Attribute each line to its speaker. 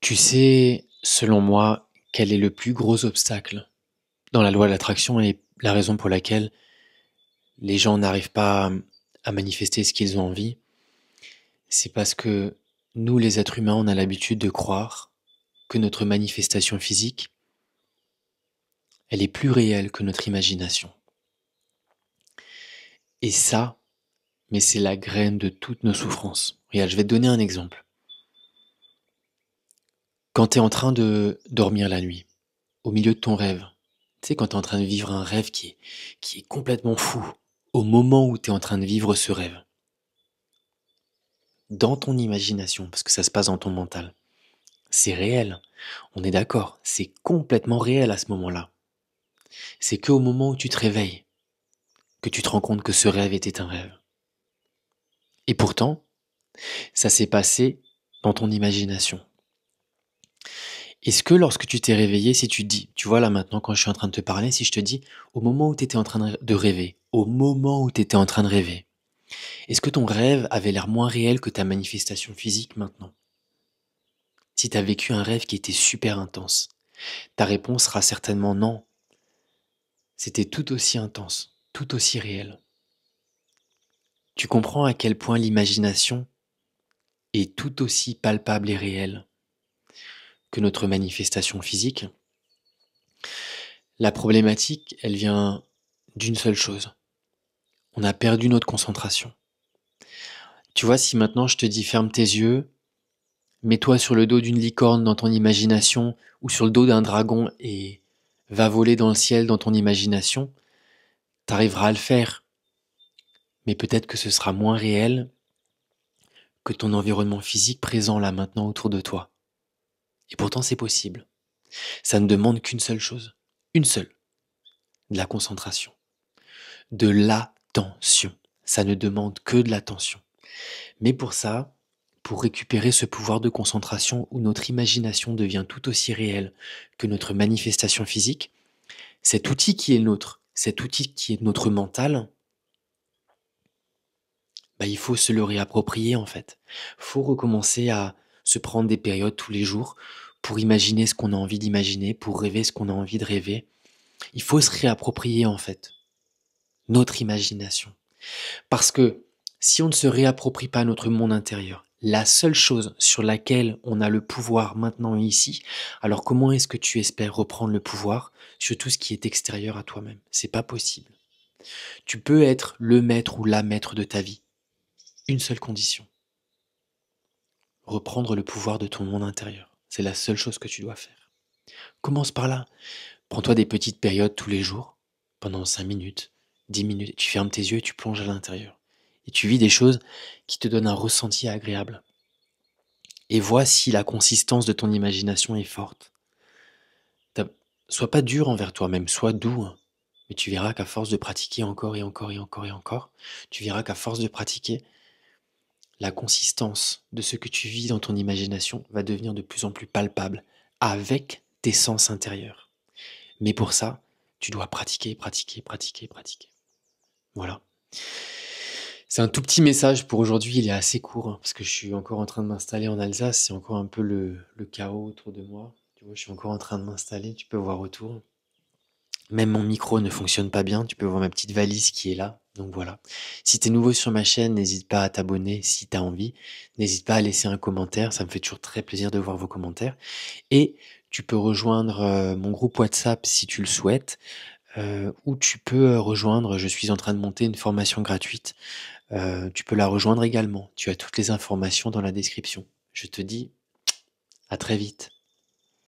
Speaker 1: Tu sais, selon moi, quel est le plus gros obstacle dans la loi de l'attraction et la raison pour laquelle les gens n'arrivent pas à manifester ce qu'ils ont envie, c'est parce que nous, les êtres humains, on a l'habitude de croire que notre manifestation physique, elle est plus réelle que notre imagination. Et ça, mais c'est la graine de toutes nos souffrances. Regarde, je vais te donner un exemple. Quand tu es en train de dormir la nuit, au milieu de ton rêve, tu sais, quand tu es en train de vivre un rêve qui est complètement fou, au moment où tu es en train de vivre ce rêve, dans ton imagination, parce que ça se passe dans ton mental, c'est réel, on est d'accord, c'est complètement réel à ce moment-là. C'est qu'au moment où tu te réveilles, que tu te rends compte que ce rêve était un rêve. Et pourtant, ça s'est passé dans ton imagination. Est-ce que lorsque tu t'es réveillé, si tu te dis, tu vois là maintenant quand je suis en train de te parler, si je te dis, au moment où tu étais en train de rêver, au moment où tu étais en train de rêver, est-ce que ton rêve avait l'air moins réel que ta manifestation physique maintenant? Si tu as vécu un rêve qui était super intense, ta réponse sera certainement non. C'était tout aussi intense, tout aussi réel. Tu comprends à quel point l'imagination est tout aussi palpable et réelle que notre manifestation physique? La problématique, elle vient d'une seule chose. On a perdu notre concentration. Tu vois, si maintenant je te dis ferme tes yeux, mets-toi sur le dos d'une licorne dans ton imagination ou sur le dos d'un dragon et va voler dans le ciel dans ton imagination, t'arriveras à le faire. Mais peut-être que ce sera moins réel que ton environnement physique présent là maintenant autour de toi. Et pourtant c'est possible. Ça ne demande qu'une seule chose. Une seule. De la concentration. De l'attention. Ça ne demande que de l'attention. Mais pour ça, pour récupérer ce pouvoir de concentration où notre imagination devient tout aussi réelle que notre manifestation physique, cet outil qui est nôtre, cet outil qui est notre mental, bah, il faut se le réapproprier en fait. Il faut recommencer à se prendre des périodes tous les jours pour imaginer ce qu'on a envie d'imaginer, pour rêver ce qu'on a envie de rêver. Il faut se réapproprier en fait notre imagination. Parce que si on ne se réapproprie pas notre monde intérieur, la seule chose sur laquelle on a le pouvoir maintenant et ici, alors comment est-ce que tu espères reprendre le pouvoir sur tout ce qui est extérieur à toi-même? C'est pas possible. Tu peux être le maître ou la maître de ta vie. Une seule condition. Reprendre le pouvoir de ton monde intérieur. C'est la seule chose que tu dois faire. Commence par là. Prends-toi des petites périodes tous les jours, pendant 5 minutes, 10 minutes. Tu fermes tes yeux et tu plonges à l'intérieur. Et tu vis des choses qui te donnent un ressenti agréable. Et vois si la consistance de ton imagination est forte. T'as- Sois pas dur envers toi-même, sois doux, hein. Mais tu verras qu'à force de pratiquer encore et encore et encore et encore, tu verras qu'à force de pratiquer, la consistance de ce que tu vis dans ton imagination va devenir de plus en plus palpable avec tes sens intérieurs. Mais pour ça, tu dois pratiquer, pratiquer, pratiquer, pratiquer. Voilà. C'est un tout petit message pour aujourd'hui, il est assez court, hein, parce que je suis encore en train de m'installer en Alsace, c'est encore un peu le chaos autour de moi. Tu vois, je suis encore en train de m'installer, tu peux voir autour. Même mon micro ne fonctionne pas bien, tu peux voir ma petite valise qui est là. Donc voilà. Si tu es nouveau sur ma chaîne, n'hésite pas à t'abonner si tu as envie. N'hésite pas à laisser un commentaire, ça me fait toujours très plaisir de voir vos commentaires. Et tu peux rejoindre mon groupe WhatsApp si tu le souhaites, ou tu peux rejoindre, je suis en train de monter une formation gratuite. Tu peux la rejoindre également. Tu as toutes les informations dans la description. Je te dis à très vite.